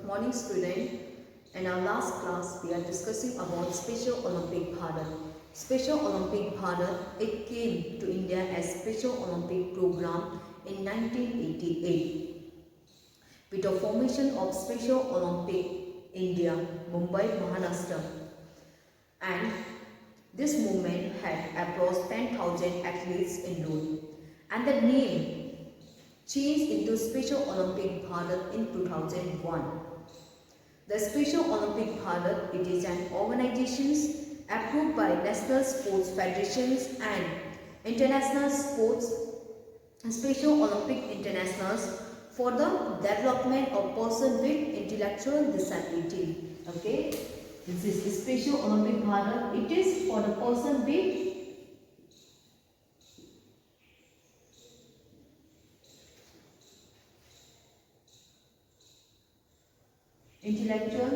morning student. In our last class, we are discussing about Special Olympic Bharat. Special Olympic Bharat, it came to India as Special Olympic Program in 1988 with the formation of Special Olympic India, Mumbai, Maharashtra, and this movement had approached 10,000 athletes enrolled, and the name changed into Special Olympic Bharat in 2001. The Special Olympic Bharat, it is an organization approved by national sports federations and international sports Special Olympic Internationals for the development of persons with intellectual disability. Okay, this is Special Olympic Bharat. It is for the person with intellectual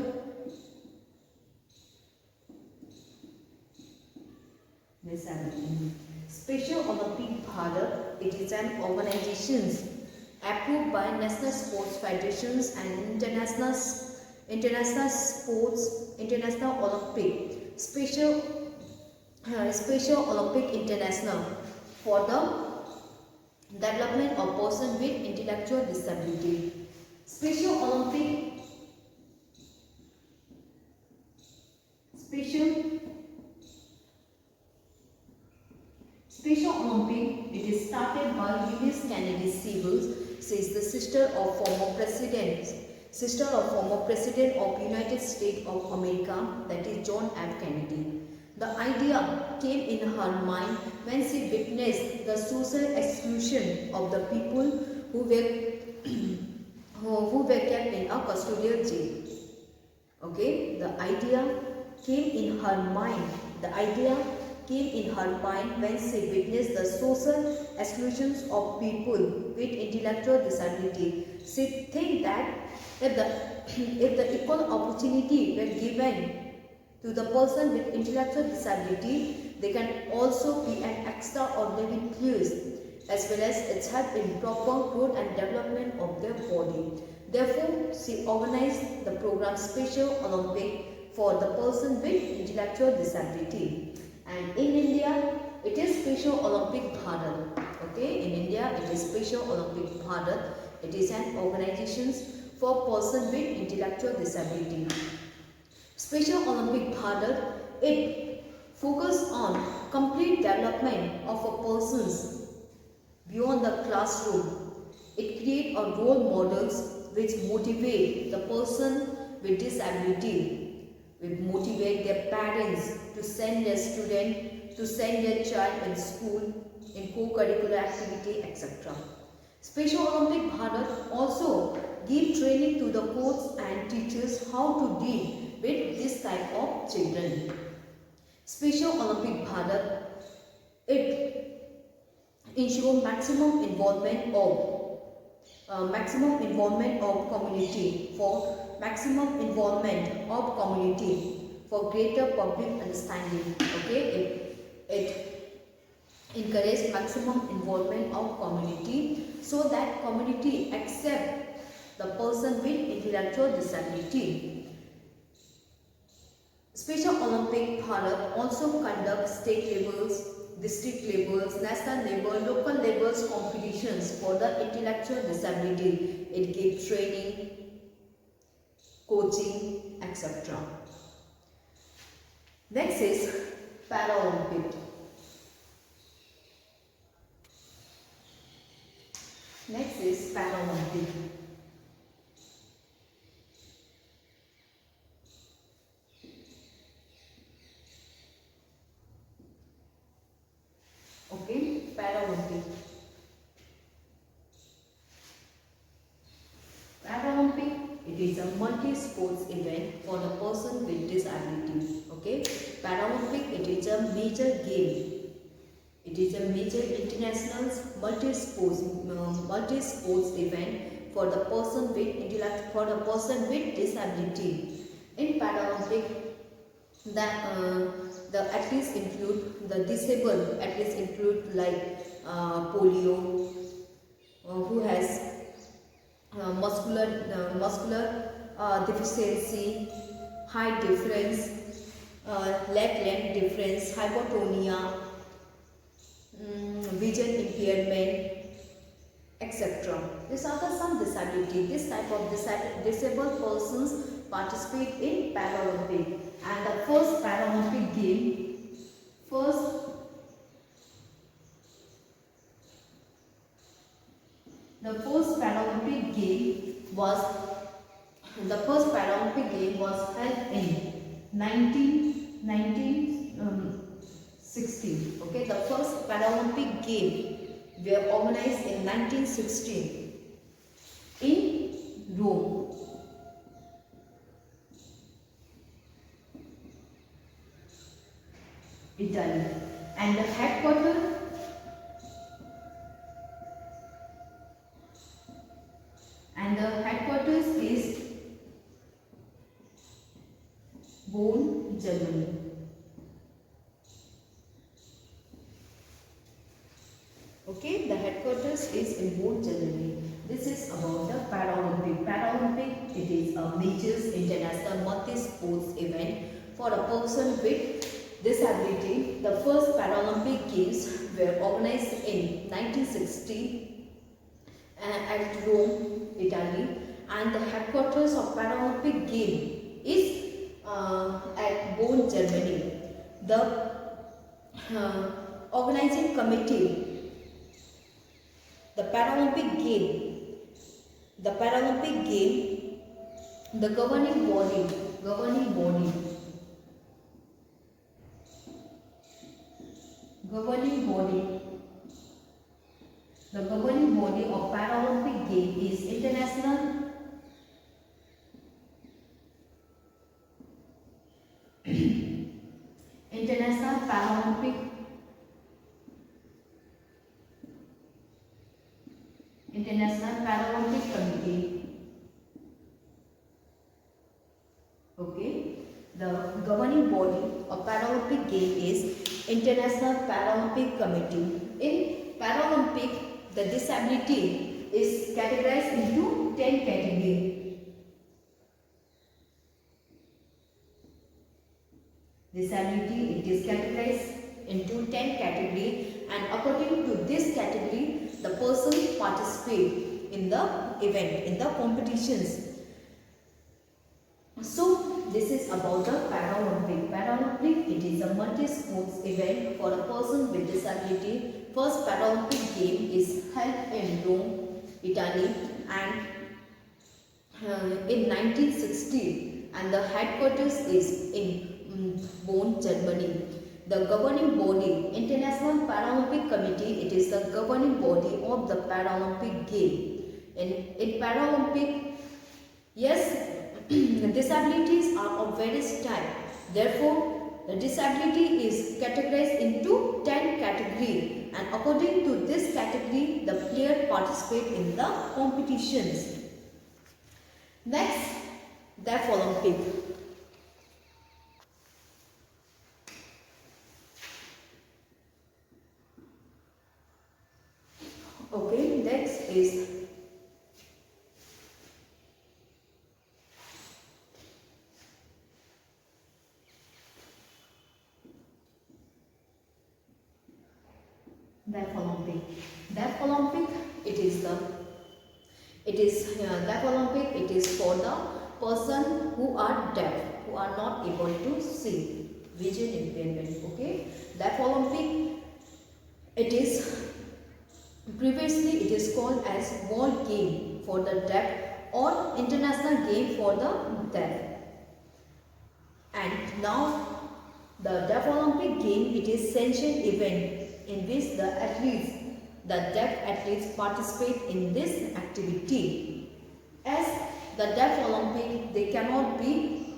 disability. Special Olympic Bharat, it is an organization approved by national sports federations and international Olympic Special Olympic International for the development of persons with intellectual disability. Special Olympic, it is started by Eunice Kennedy Sewell. She is the sister of former president of United States of America, that is John F. Kennedy. The idea came in her mind when she witnessed the social exclusion of the people who were kept in a custodial jail. Okay, the idea came in her mind when she witnessed the social exclusions of people with intellectual disability. She think that if the equal opportunity were given to the person with intellectual disability, they can also be an extraordinary plus, as well as it help in proper growth and development of their body. Therefore, she organized the program Special Olympic for the person with intellectual disability. And in India, it is Special Olympic Bharat. Okay, in India, it is Special Olympic Bharat. It is an organization for persons with intellectual disability. Special Olympic Bharat, it focuses on complete development of a person's beyond the classroom. It creates a role models which motivate the person with disability, will motivate their parents to send their child in school, in co-curricular activity, etc. Special Olympic Bharat also give training to the coaches and teachers how to deal with this type of children. Special Olympic Bharat, it ensure maximum involvement of community for greater public understanding. Okay, it encourages maximum involvement of community so that community accept the person with intellectual disability. Special Olympic Bharat also conducts state levels, district levels, national level, local levels competitions for the intellectual disability. It gives training, coaching, etc. Next is Paralympic. Okay, Paralympic. It is a multi-sports event for the person with disability. Okay, Paralympic, it is a major game. It is a major international multi-sports event for the person with disability. In Paralympic, the athletes include the disabled athletes include like polio, who has muscular deficiency, height difference, leg length difference, hypotonia, vision impairment, etc. These are some disability. This type of disabled persons participate in Paralympic, and the first Paralympic game, first the first Paralympic game was held in 1916. Okay, the first Paralympic game were organized in 1916 in Rome. Italy, and the headquarters is Bonn, Germany. Okay, the headquarters is in Bonn, Germany. This is about the Paralympic. Paralympic, it is a major international multi-sports event for a person with disability. The first Paralympic Games were organized in 1960 at Rome, Italy, and the headquarters of Paralympic Game is at Bonn, Germany. The organizing committee, the Paralympic Game, the governing body of Paralympic Game is International Paralympic Committee. Okay, the governing body of Paralympic Game is International Paralympic Committee. In Paralympic, the disability is categorized into 10 categories. Disability, it is categorized into 10 categories, and according to this category, the person participate in the event, in the competitions. So, this is about the Paralympic. Paralympic, it is a multi-sports event for a person with disability. First Paralympic game is held in Rome, Italy, and in 1960, and the headquarters is in Bonn, Germany. The governing body, International Paralympic Committee, it is the governing body of the Paralympic game. In Paralympic, yes, disabilities are of various types. Therefore, the disability is categorized into 10 categories, and according to this category, the player participate in the competitions. Next, Deaf Olympic. Okay, next is Deaf Olympic. Deaf Olympic, it is for the person who are deaf, who are not able to see, vision impairment. Okay, Deaf Olympic, it is previously it is called as World Game for the Deaf or International Game for the Deaf, and now the Deaf Olympic Game, it is sanctioned event in which the deaf athletes participate in this activity. As the Deaf Olympic, they cannot be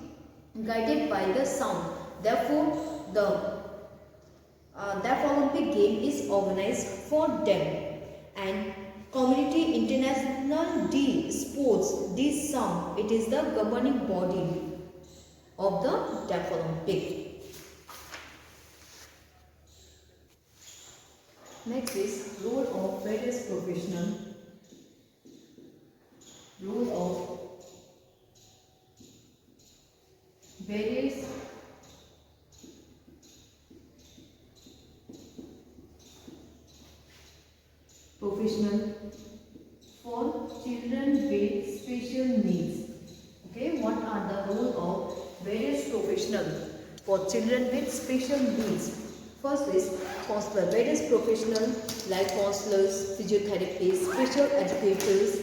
guided by the sound. Therefore, the Deaf Olympic Game is organized for them, and Community International D Sports, D Sound, it is the governing body of the Deaf Olympic. Next is role of various various professional for children with special needs. Okay, what are the role of various professional for children with special needs? First is counselor. Various professional like counselors, physiotherapists, special educators,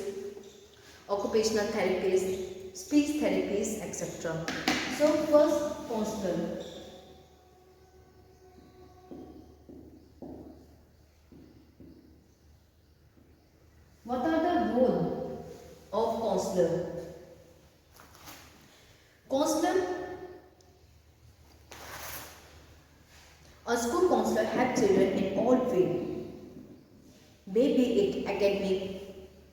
occupational therapists, speech therapists, etc. So first, counselor. What are the role of counselor? Counselor, a school counselor helps children in all ways, maybe it academic,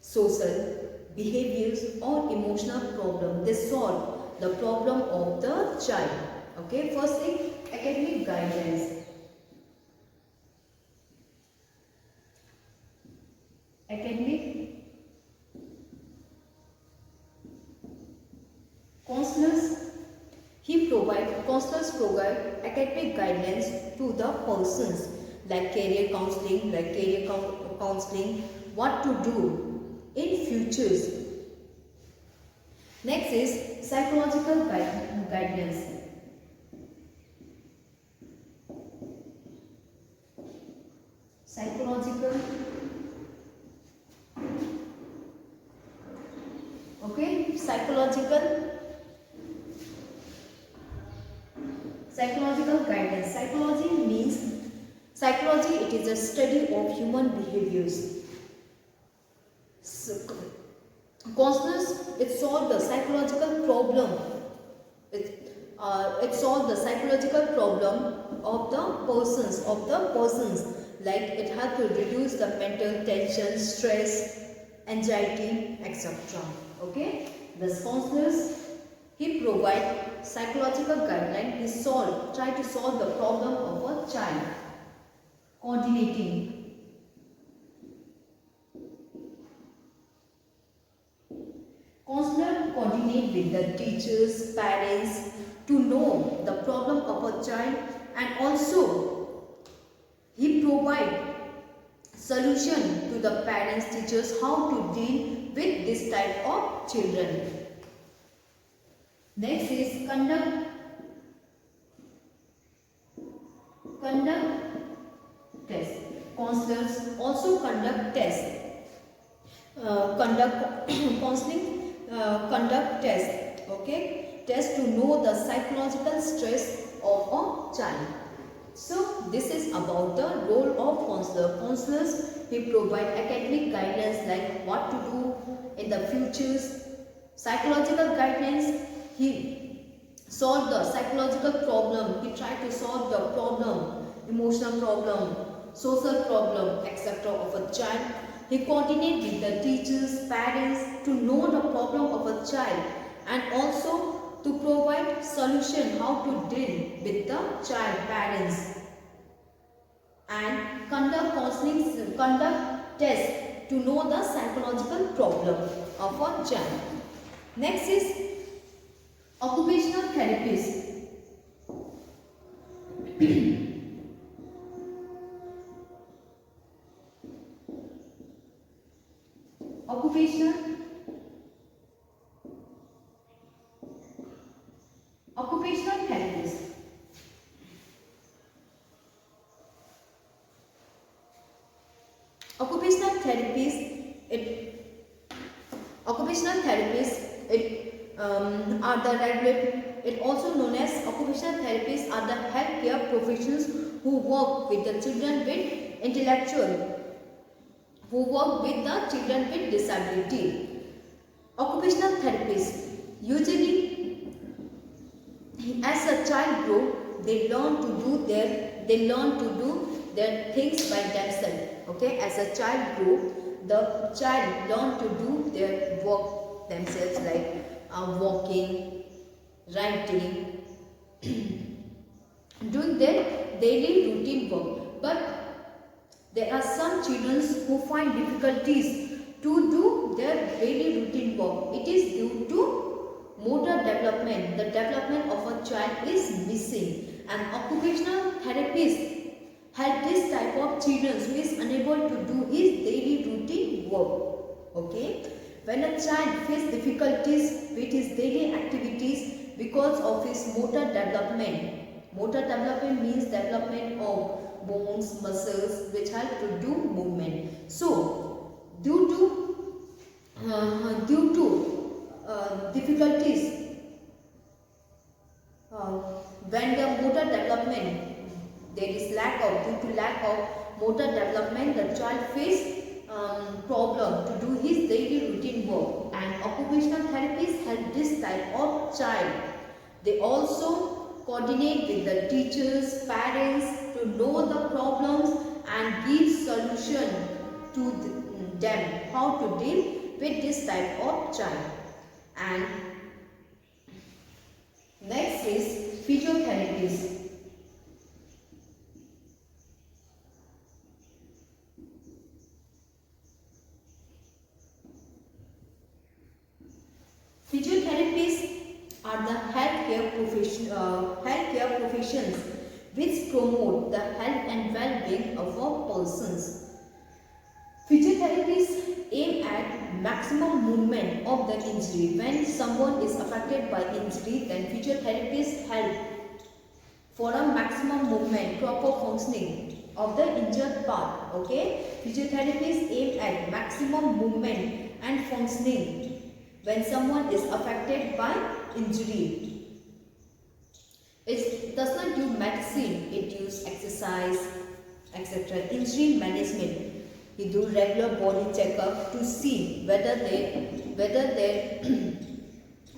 social, behaviors or emotional problem. They solve the problem of the child. Okay, first thing, academic guidance. Academic counselors, counselors provide academic guidelines to the persons like career counseling, what to do in futures. Next is psychological guidance. Psychological, okay, psychological guidance. Psychology, it is a study of human behaviors. So, counselors, it solve the psychological problem. It solve the psychological problem of the persons. Like it has to reduce the mental tension, stress, anxiety, etc. Okay, the counselors, he provide psychological guideline. He try to solve the problem of a child. Coordinating. Counselor coordinate with the teachers, parents to know the problem of a child, and also he provide solution to the parents, teachers how to deal with this type of children. Next is conduct test. Counselors also conduct tests. Conduct test. Okay, test to know the psychological stress of a child. So this is about the role of counselor. Counselors, he provide academic guidelines like what to do in the futures. Psychological guidelines, he solve the psychological problem. He try to solve the problem, emotional problem, social problem, etc. of a child. He coordinate with the teachers, parents to know the problem of a child, and also to provide solution how to deal with the child, parents, and conduct tests to know the psychological problem of a child. Next is occupational therapist. Occupational therapist. Occupational therapists, are the regular. It also known as occupational therapists are the healthcare professionals who work with the children with disability. Occupational therapists usually, as a child grows, they learn to do their things by themselves. Okay, as a child grows, the child learn to do their work themselves, like walking, writing, doing their daily routine work. But there are some children who find difficulties to do their daily routine work. It is due to motor development, the development of a child is missing, and occupational therapists help this type of children who is unable to do his daily routine work. Okay, when a child faces difficulties with his daily activities because of his motor development means development of bones, muscles which help to do movement. So due to difficulties when the motor development, there is due to lack of motor development, the child face problem to do his daily routine work, and occupational therapists help this type of child. They also coordinate with the teachers, parents to know the problems and give solution to them how to deal with this type of child. And next is physiotherapists. Physiotherapists are the healthcare professions which promote the health and well-being of our persons. Physiotherapists aim at maximum movement of the injury. When someone is affected by injury, then physiotherapists help for a maximum movement, proper functioning of the injured part. Okay, physiotherapists aim at maximum movement and functioning when someone is affected by injury. It does not do medicine, it uses exercise, etc. Injury management. We do regular body checkup to see whether their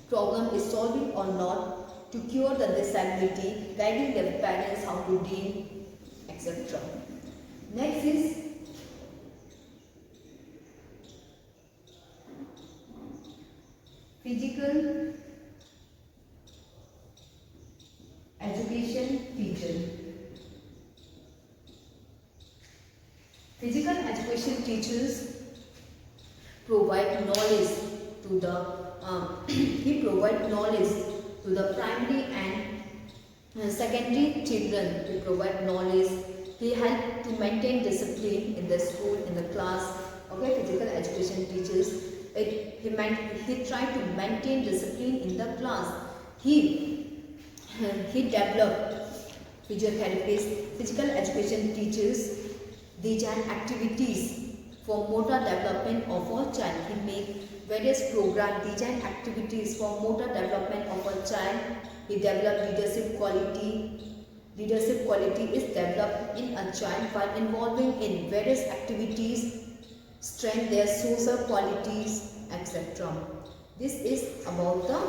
problem is solving or not, to cure the disability, guiding their parents how to deal, etc. Next is physical education teacher. Physical education teachers provide knowledge to the primary and secondary children. He provide knowledge. He help to maintain discipline in the school, in the class. Okay, physical education teachers. He tried to maintain discipline in the class. He developed physiotherapists, physical education teachers, design activities for motor development of a child. He make various programs, design activities for motor development of a child. He developed leadership quality. Leadership quality is developed in a child by involving in various activities, strengthen their social qualities, etc. This is about the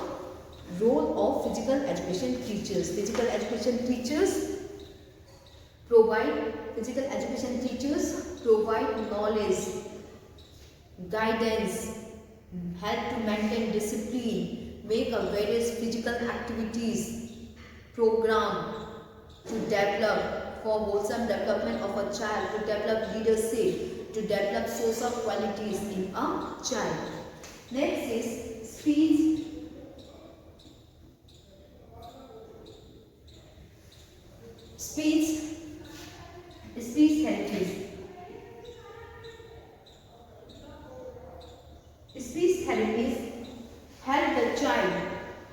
role of physical education teachers. Physical education teachers provide knowledge, guidance, help to maintain discipline, make a various physical activities, program to develop for wholesome development of a child, to develop leadership, to develop social qualities in a child. Next is speech therapies. Speech therapies help the child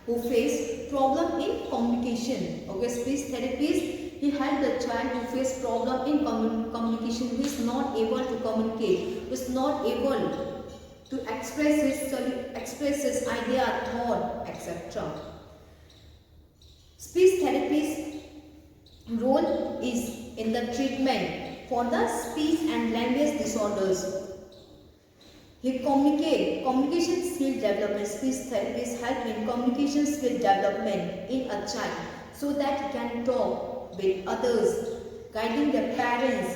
who face problem in communication. Okay, speech therapies, he help the child who face problem in communication, who is not able to communicate, who is not able to express his idea, thought, etc. Speech therapist role is in the treatment for the speech and language disorders. He communication skill development. Speech therapists help in communication skill development in a child so that he can talk with others, guiding the parents,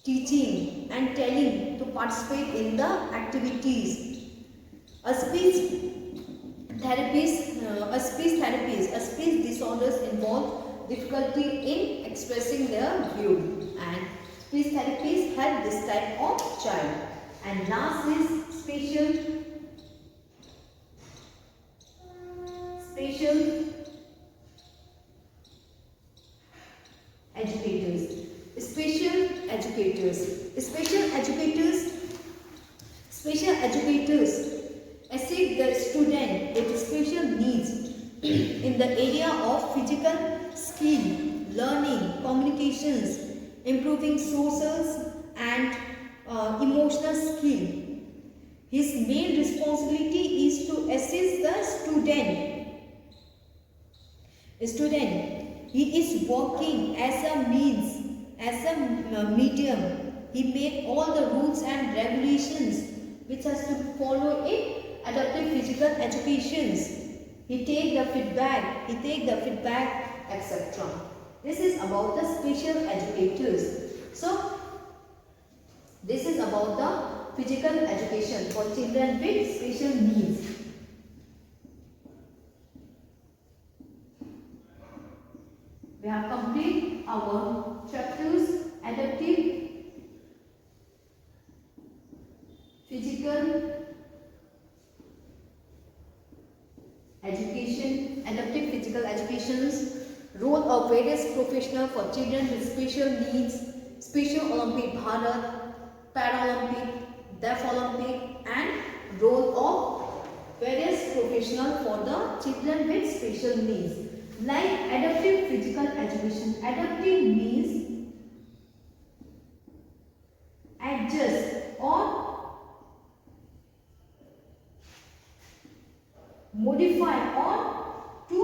teaching and telling to participate in the activities. A speech disorders involve difficulty in expressing their view, and speech therapists help this type of child. And last is special educators assist the student with special needs in the area of physical skill, learning, communications, improving social and emotional skill. His main responsibility is to assist the student. He is working as a means, as a medium. He make all the rules and regulations which has to follow in adaptive physical educations. He take the feedback, etc. This is about the special educators. So, this is about the physical education for children with special needs. We have completed our chapters adaptive physical education, adaptive physical educations, role of various professionals for children with special needs, Special Olympic Bharat, Paralympic, Deaf Olympic, and role of various professionals for the children with special needs. Like adaptive physical education, adaptive means adjust or modify or to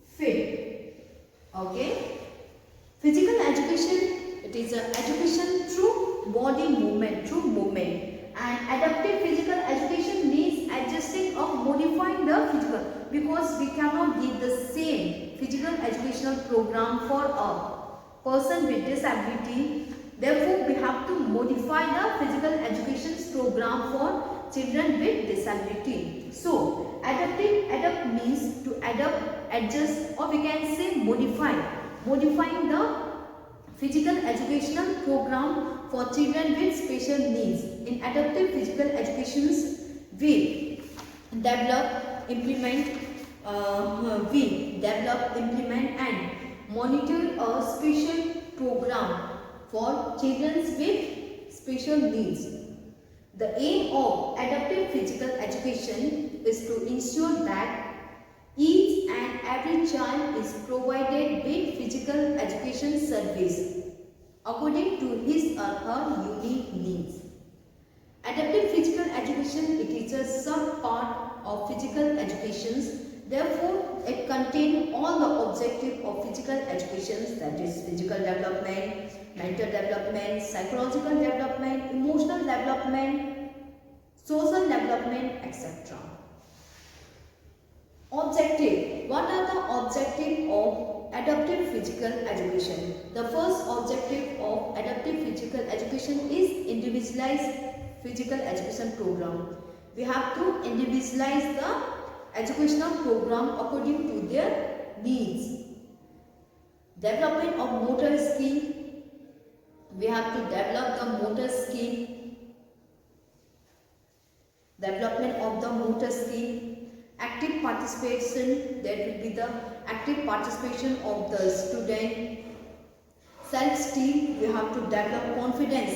fit. Okay. Physical education, it is an education through body movement, and adaptive physical education means adjusting or modifying the physical, because we cannot give the same physical educational program for a person with disability. Therefore, we have to modify the physical education program for children with disability. So, adapt means to adapt, adjust, or we can say modifying the physical educational program for children with special needs. In adaptive physical educations, we develop, implement, and monitor a special program for children with special needs. The aim of adaptive physical education is to ensure that each and every child is provided with physical education service according to his or her unique needs. Adaptive physical education, it is a sub-part of physical education. Therefore, it contains all the objectives of physical education, that is physical development, mental development, psychological development, emotional development, social development, etc. Objective. What are the objectives of adaptive physical education? The first objective of adaptive physical education is individualized physical education program. We have to individualize the educational program according to their needs. Development of motor skill. We have to develop the motor skill. Development of the motor skill. Active participation, that will be the active participation of the student. Self-esteem, we have to develop confidence.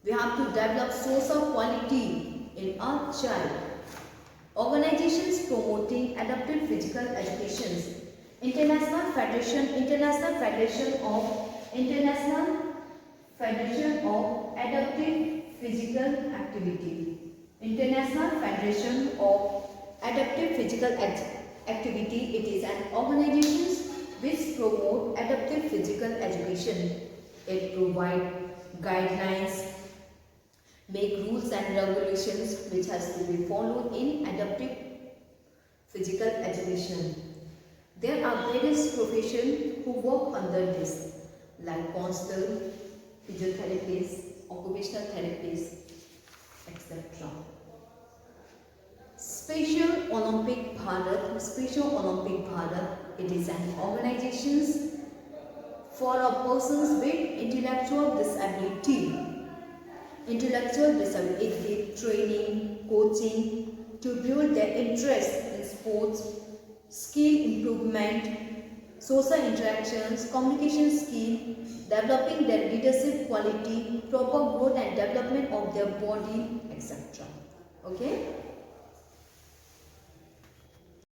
We have to develop social quality in our child. Organizations promoting adaptive physical education. International Federation of Adaptive Physical Activity. International Federation of Adaptive Physical Activity, it is an organization which promote adaptive physical education. It provides guidelines, make rules and regulations which has to be followed in adaptive physical education. There are various professions who work under this, like counselor, physiotherapists, occupational therapists, etc. Special Olympic Bharat, it is an organization for a persons with intellectual disability. It gives training, coaching to build their interest in sports, skill improvement, social interactions, communication skill, developing their leadership quality, proper growth and development of their body, etc. Okay.